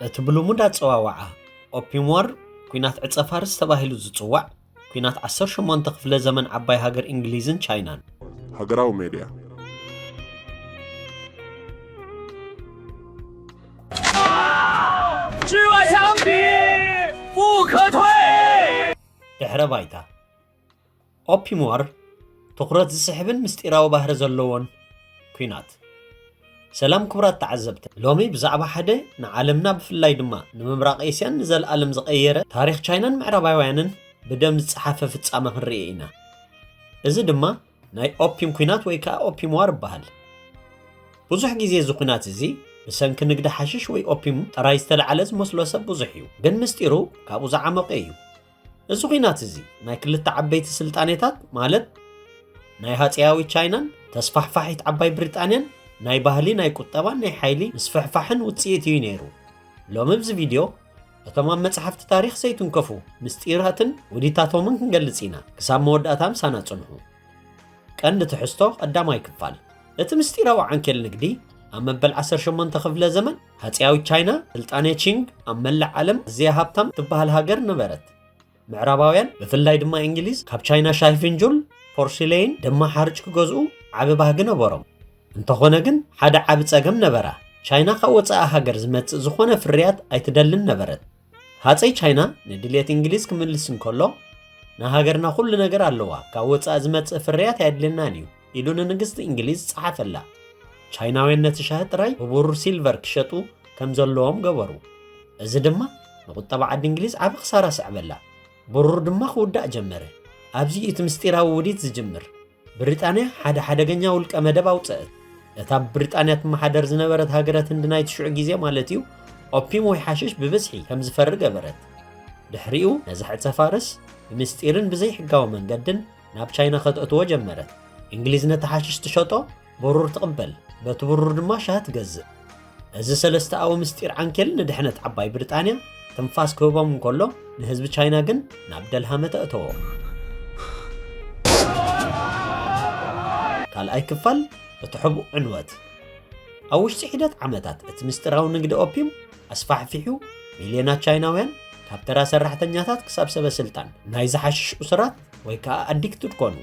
እትብሉሙድ አጽዋዋዓ ኦፒየም ዋር ኩናት ዕጸ ፋርስ ተባሂሉ ዝጽዋዕ ኩናት 18 ክፍለ ዘመን ዓባይ ሃገር እንግሊዝን ቻይናን ሃገራዊ ሚድያ ድሕረ ባይታ ኦፒየም ዋር ትኩረት ዝስሕብን ምስጢራዊ ባህሪ ዘለዎን ኩናት ሰላም ክብራት ተዓዘብተ ሎሚ ብዛዕባ ሓደ ንዓለምና ብፍላይ ድማ ንምብራቕ ኤስያን ንዘለዓለም ዝቐየረ ታሪኽ ቻይናን ምዕራባውያንን ብደም ዝጸሓፈ ፍጻመ ክንርኢ ኢና እዚ ድማ ናይ ኦፒየም ኩናት ወይ ከዓ ኦፒየም ዋር ይበሃል ብዙሕ ግዜ እዚ ኩናት እዚ ብሰንኪ ንግዲ ሓሽሽ ወይ ኦፒየም ጥራይ ዝተለዓለ ዝመስሎ ሰብ ብዙሕ እዩ ግን ምስጢሩ ካብኡ ዝዓመቐ እዩ እዚ ኩናት እዚ ናይ ክልተ ዓበይቲ ስልጣኔታት ማለት ናይ ሃፀያዊ ቻይናን ተስፋሕፋሒት ዓባይ ብሪጣንያን ናይ ባህሊ ናይ ቁጠባ ናይ ሓይሊ ምስፍሕፋሕን ውጽኢት እዩ ነይሩ ሎሚ ብዚ ቪድዮ እቶም ኣብ መጽሓፍቲ ታሪኽ ዘይትንከፉ ምስጢራትን ውዲታቶምን ክንገልጽ ኢና ክሳብ መወዳእታ ምሳና ጽንሑ ቀንዲ ትሕዝቶ ቀዳማይ ክፋል እቲ ምስጢራዊ ዓንኬል ንግዲ ኣብ መበል 18 ክፍለ ዘመን ሃፀያዊ ቻይና ስልጣኔ ቺንግ ኣብ መላእ ዓለም ኣዝያ ሃብታም ትበሃል ሃገር ነበረት ምዕራባውያን ብፍላይ ድማ እንግሊዝ ካብ ቻይና ሻሂ ፍንጁል ፖርሲሌን ድማ ሓርጭ ክገዝኡ ዓቢ ባህጊ ነበሮም እንተኾነ ግን ሓደ ዓቢ ጸገም ነበራ ቻይና ካብ ወፃኢ ሃገር ዝመጽእ ዝኾነ ፍርያት ኣይትደልን ነበረት ሃፀይ ቻይና ንድሌት እንግሊዝ ክምልስ እንከሎ ንሃገርና ኩሉ ነገር ኣለዋ ካብ ወፃኢ ዝመጽእ ፍርያት ኣየድልናን እዩ ኢሉ ንንግስቲ እንግሊዝ ጸሓፈላ ቻይናውያን ነቲ ሻሂ ጥራይ ብብሩር ሲልቨር ክሸጡ ከም ዘለዎም ገበሩ እዚ ድማ ንቁጠባ ዓዲ እንግሊዝ ዓቢ ክሳራ ስዕበላ ብሩር ድማ ክውዳእ ጀመረ ኣብዚ እቲ ምስጢራዊ ውዲት ዝጅምር ብሪጣንያ ሓደ ሓደገኛ ውልቀ መደብ ኣውፅአት እታ ብሪጣንያ ትመሓደር ዝነበረት ሃገራት ህንዲ ናይ ትሽዑ ግዜ ማለት እዩ ኦፒየም ወይ ሓሽሽ ብብዝሒ ከም ዝፈሪ ገበረት ድሕሪኡ ነዚ ዕፀ ፋርስ ብምስጢርን ብዘይሕጋዊ መንገድን ናብ ቻይና ከተእትዎ ጀመረት እንግሊዝ ነቲ ሓሽሽ ትሸጦ ብሩር ትቕበል በቲ ብሩር ድማ ሻሂ ትገዝእ እዚ ሰለስተ ኣዊ ምስጢር ዓንኬል ንድሕነት ዓባይ ብሪጣንያ ትንፋስ ክህቦም እንከሎ ንህዝቢ ቻይና ግን ናብ ደልሃመ ተእተዎ ካልኣይ ክፋል እቲ ሕቡእ ዕንወት ኣብ ውሽጢ ሒደት ዓመታት እቲ ምስጢራዊ ንግዲ ኦፒየም ኣስፋሕፊሑ ሚልዮናት ቻይናውያን ካብ ተራ ሰራሕተኛታት ክሳብ ሰበ ስልጣን ናይ ዝሓሽሽ ኡስራት ወይ ከዓ ኣዲክትድ ኮኑ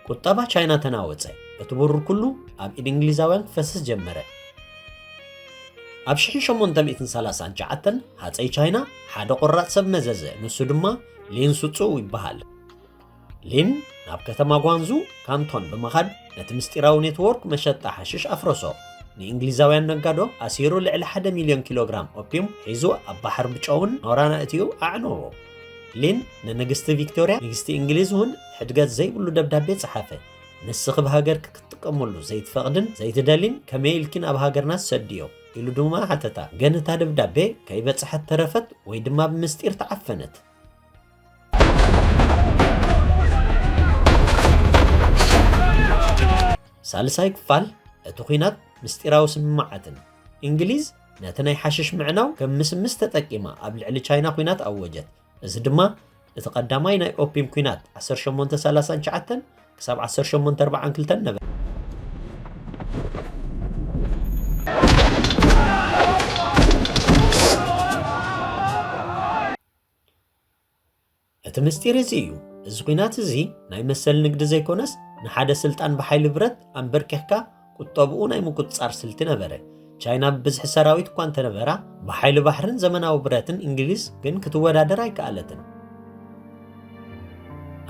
ቁጠባ ቻይና ተናወፀ እቲ ብሩር ኩሉ ኣብ ኢድ እንግሊዛውያን ክፈስስ ጀመረ ኣብ 1839 ሃፀይ ቻይና ሓደ ቁራጽ ሰብ መዘዘ ንሱ ድማ ሊን ሱፁ ይበሃል ሊን ናብ ከተማ ጓንዙ ካንቶን ብምኻድ ነቲ ምስጢራዊ ኔትወርክ መሸጣ ሓሽሽ ኣፍረሶ ንእንግሊዛውያን ነጋዶ ኣሲሩ ልዕሊ 1 ሚልዮን ኪሎግራም ኦፒየም ሒዙ ኣብ ባሕር ብጨውን ኖራና እትዩ ኣዕነዎ ሊን ንንግስቲ ቪክቶርያ ንግስቲ እንግሊዝ እውን ሕድገት ዘይብሉ ደብዳቤ ጸሓፈ ንስኺ ብሃገር ክትጥቀመሉ ዘይትፈቕድን ዘይትደሊን ከመይ ኢልኪን ኣብ ሃገርና ዝሰድዮ ኢሉ ድማ ሓተታ ግን እታ ደብዳቤ ከይበጽሐት ተረፈት ወይ ድማ ብምስጢር ተዓፈነት ሳልሳይ ክፋል እቲ ኩናት ምስጢራዊ ስምማዓትን እንግሊዝ ነቲ ናይ ሓሽሽ ምዕናው ከም ምስምስ ተጠቂማ ኣብ ልዕሊ ቻይና ኩናት ኣወጀት እዚ ድማ እቲ ቀዳማይ ናይ ኦፒየም ኩናት 1839 ክሳብ 1842 ነበር እቲ ምስጢር እዚ እዩ እዚ ኩናት እዚ ናይ መሰል ንግዲ ዘይኮነስ ንሓደ ስልጣን ብሓይሊ ብረት ኣንበርኪኽካ ቁጠብኡ ናይ ምቁፅጻር ስልቲ ነበረ ቻይና ብብዝሒ ሰራዊት እኳ እንተነበራ ብሓይሊ ባሕርን ዘመናዊ ብረትን እንግሊዝ ግን ክትወዳደር ኣይከኣለትን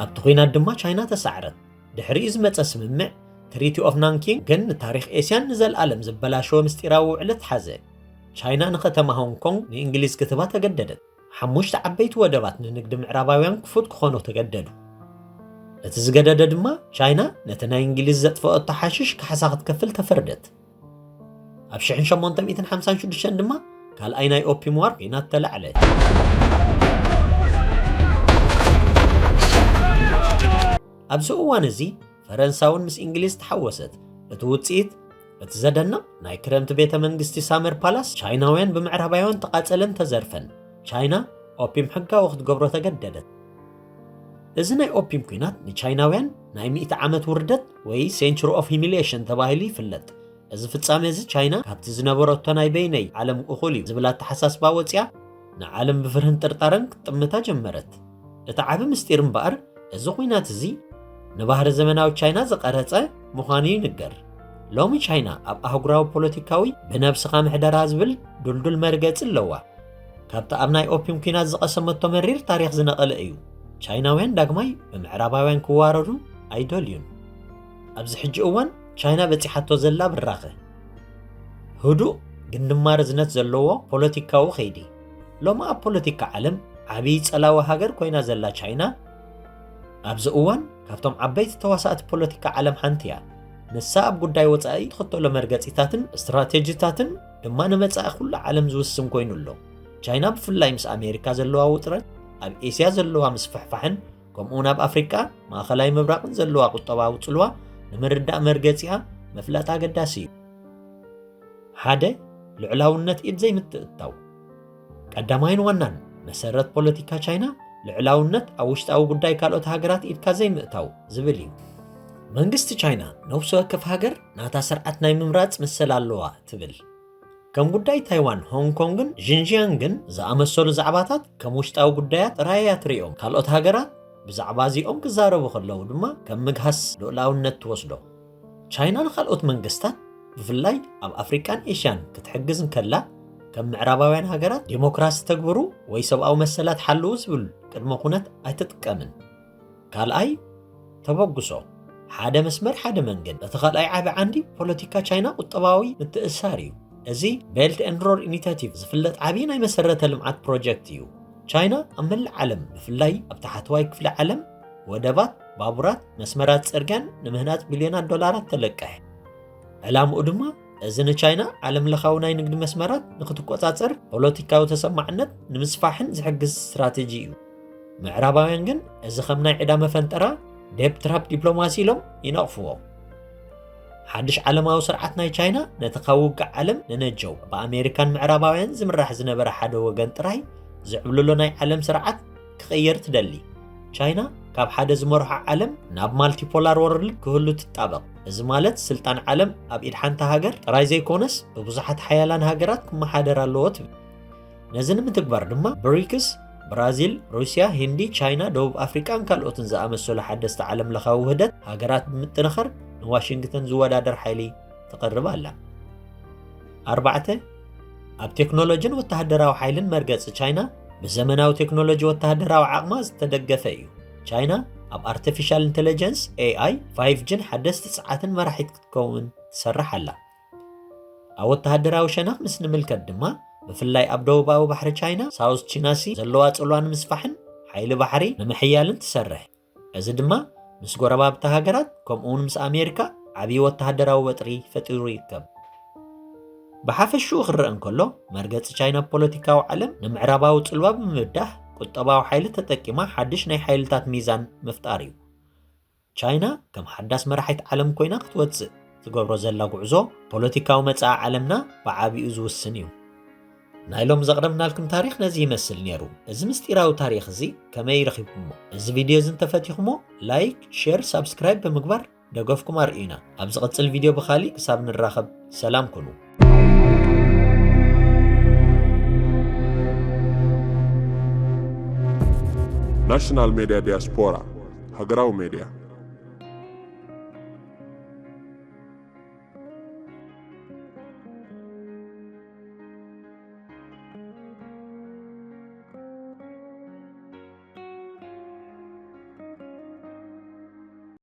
ኣብቲ ኩናት ድማ ቻይና ተሳዕረት ድሕሪኡ ዝመፀ ስምምዕ ትሪቲ ኦፍ ናንኪንግ ግን ንታሪክ ኤስያን ንዘለዓለም ዝበላሸወ ምስጢራዊ ውዕለት ሓዘ ቻይና ንከተማ ሆንግ ኮንግ ንእንግሊዝ ክትባ ተገደደት ሓሙሽተ ዓበይቲ ወደባት ንንግዲ ምዕራባውያን ክፉት ክኾኑ ተገደዱ እቲ ዝገደደ ድማ ቻይና ነቲ ናይ እንግሊዝ ዘጥፍአቶ ሓሽሽ ካሕሳ ክትከፍል ተፈርደት ኣብ 1856 ድማ ካልኣይ ናይ ኦፒየም ዋር ኩናት ተላዕለ ኣብዚ እዋን እዚ ፈረንሳውን ምስ እንግሊዝ ተሓወሰት እቲ ውፅኢት እቲ ዘደንቕ ናይ ክረምቲ ቤተ መንግስቲ ሳመር ፓላስ ቻይናውያን ብምዕራባውያን ተቓጸለን ተዘርፈን ቻይና ኦፒየም ሕጋዊ ክትገብሮ ተገደደት እዚ ናይ ኦፒየም ኩናት ንቻይናውያን ናይ 100 ዓመት ውርደት ወይ ሴንቹሪ ኦፍ ሂሚሊየሽን ተባሂሉ ይፍለጥ እዚ ፍጻሜ እዚ ቻይና ካብቲ ዝነበረቶ ናይ በይነይ ዓለም እኹል እዩ ዝብላ ተሓሳስባ ወፅያ ንዓለም ብፍርህን ጥርጣረን ክትጥምታ ጀመረት። እቲ ዓቢ ምስጢር እምበኣር እዚ ኩናት እዚ ንባህሪ ዘመናዊ ቻይና ዝቐረጸ ምዃኑ ይንገር። ሎሚ ቻይና ኣብ ኣህጉራዊ ፖለቲካዊ ብነብስኻ ምሕደራ ዝብል ዱልዱል መርገፂ ኣለዋ። ካብቲ ኣብ ናይ ኦፒየም ኩናት ዝቐሰመቶ መሪር ታሪክ ዝነቐለ እዩ። ቻይናውያን ዳግማይ ብምዕራባውያን ክዋረሩ ኣይደልዩን። ኣብዚ ሕጂ እዋን ቻይና በፂሓቶ ዘላ ብራኸ ህዱእ ግን ድማ ርዝነት ዘለዎ ፖለቲካዊ ኸይዲ። ሎሚ ኣብ ፖለቲካ ዓለም ዓብዪ ጸላዊ ሃገር ኮይና ዘላ ቻይና ኣብዚ እዋን ካብቶም ዓበይቲ ተዋሳእቲ ፖለቲካ ዓለም ሓንቲ እያ። ንሳ ኣብ ጉዳይ ወፃኢ ትኽተሎ መርገፂታትን እስትራቴጂታትን ድማ ንመጻኢ ኩሉ ዓለም ዝውስን ኮይኑ ኣሎ። ቻይና ብፍላይ ምስ ኣሜሪካ ዘለዋ ውጥረት፣ ኣብ ኤስያ ዘለዋ ምስፍሕፋሕን ከምኡውን ኣብ ኣፍሪቃ ማእኸላይ ምብራቕን ዘለዋ ቁጠባዊ ጽልዋ ንምርዳእ መርገፂኣ መፍለጥ ኣገዳሲ እዩ። ሓደ ልዕላውነት ኢድ ዘይምትእታው። ቀዳማይን ዋናን መሰረት ፖለቲካ ቻይና ልዕላውነት ኣብ ውሽጣዊ ጉዳይ ካልኦት ሃገራት ኢድካ ዘይምእታው ዝብል እዩ። መንግስቲ ቻይና ነብሲ ወከፍ ሃገር ናታ ስርዓት ናይ ምምራፅ መሰል ኣለዋ ትብል። ከም ጉዳይ ታይዋን፣ ሆንግ ኮንግን ዥንጂያንግን ዝኣመሰሉ ዛዕባታት ከም ውሽጣዊ ጉዳያት ጥራይ ትሪኦም። ካልኦት ሃገራት ብዛዕባ እዚኦም ክዛረቡ ከለዉ ድማ ከም ምግሃስ ልዕላውነት ትወስዶ። ቻይና ንካልኦት መንግስታት ብፍላይ ኣብ ኣፍሪቃን ኤሽያን ክትሕግዝ እንከላ ከም ምዕራባውያን ሃገራት ዲሞክራሲ ተግብሩ ወይ ሰብኣዊ መሰላት ሓልዉ ዝብል ቅድመ ኩነት ኣይትጥቀምን። ካልኣይ ተበግሶ፣ ሓደ መስመር ሓደ መንገድ። እቲ ካልኣይ ዓቢ ዓንዲ ፖለቲካ ቻይና ቁጠባዊ ምትእስሳር እዩ። እዚ ቤልት ኤንድ ሮድ ኢኒሽቲቭ ዝፍለጥ ዓቢ ናይ መሰረተ ልምዓት ፕሮጀክት እዩ። ቻይና ኣብ መላእ ዓለም ብፍላይ ኣብ ታሕተዋይ ክፍሊ ዓለም ወደባት፣ ባቡራት፣ መስመራት ጽርግያን ንምህናፅ ቢልዮናት ዶላራት ተለቀሐ። ዕላምኡ ድማ እዚ ንቻይና ዓለም ለኻዊ ናይ ንግዲ መስመራት ንክትቆጻጸር ፖለቲካዊ ተሰማዕነት ንምስፋሕን ዝሕግዝ ስትራቴጂ እዩ። ምዕራባውያን ግን እዚ ከም ናይ ዕዳ መፈንጠራ ዴፕ ትራፕ ዲፕሎማሲ ኢሎም ይነቕፍዎ። ሓድሽ ዓለማዊ ስርዓት ናይ ቻይና ነቲ ካብ ውግዕ ዓለም ንነጀው ብኣሜሪካን ምዕራባውያን ዝምራሕ ዝነበረ ሓደ ወገን ጥራይ ዝዕብልሎ ናይ ዓለም ስርዓት ክቕየር ትደሊ። ቻይና ካብ ሓደ ዝመርሖ ዓለም ናብ ማልቲፖላር ወርልድ ክህሉ ትጣበቕ። እዚ ማለት ስልጣን ዓለም ኣብ ኢድ ሓንቲ ሃገር ጥራይ ዘይኮነስ ብብዙሓት ሓያላን ሃገራት ክመሓደር ኣለዎ ትብል። ነዚ ንምትግባር ድማ ብሪክስ ብራዚል፣ ሩስያ፣ ሂንዲ፣ ቻይና፣ ደቡብ ኣፍሪቃን ካልኦትን ዝኣመሰሉ ሓደስቲ ዓለም ለኻዊ ውህደት ሃገራት ብምጥንኻር ንዋሽንግተን ዝወዳደር ሓይሊ ትቐርብ ኣላ። 4 ኣብ ቴክኖሎጂን ወተሃደራዊ ሓይልን መርገፂ ቻይና ብዘመናዊ ቴክኖሎጂ ወተሃደራዊ ዓቕማ ዝተደገፈ እዩ። ቻይና ኣብ ኣርቲፊሻል ኢንተለጀንስ AI 5Gን ሓደስቲ ፀዓትን መራሒት ክትከውን ትሰርሕ ኣላ። ኣብ ወተሃደራዊ ሸነኽ ምስ ንምልከት ድማ ብፍላይ ኣብ ደቡባዊ ባሕሪ ቻይና ሳውዝ ቺና ሲ ዘለዋ ጽልዋ ንምስፋሕን ሓይሊ ባሕሪ ንምሕያልን ትሰርሕ። እዚ ድማ ምስ ጎረባብቲ ሃገራት ከምኡውን ምስ ኣሜሪካ ዓብዪ ወተሃደራዊ በጥሪ ፈጢሩ ይርከብ። ብሓፈሽኡ ክርአ እንከሎ መርገፂ ቻይና ፖለቲካዊ ዓለም ንምዕራባዊ ጽልዋ ብምብዳህ ቁጠባዊ ሓይሊ ተጠቂማ ሓድሽ ናይ ሓይልታት ሚዛን ምፍጣር እዩ። ቻይና ከም ሓዳስ መራሒት ዓለም ኮይና ክትወፅእ ትገብሮ ዘላ ጉዕዞ ፖለቲካዊ መጻኢ ዓለምና ብዓቢኡ ዝውስን እዩ። ናይ ሎም ዘቕረብናልኩም ታሪክ ነዚ ይመስል ነይሩ። እዚ ምስጢራዊ ታሪክ እዚ ከመይ ረኺብኩሞ? እዚ ቪድዮ እዚ እንተፈቲኹሞ ላይክ፣ ሼር፣ ሳብስክራይብ ብምግባር ደገፍኩም ኣርኢና። ኣብ ዝቕፅል ቪድዮ ብኻሊእ ክሳብ ንራኸብ ሰላም ኩኑ። ናሽናል ሚዲያ ዲያስፖራ ሃገራዊ ሚዲያ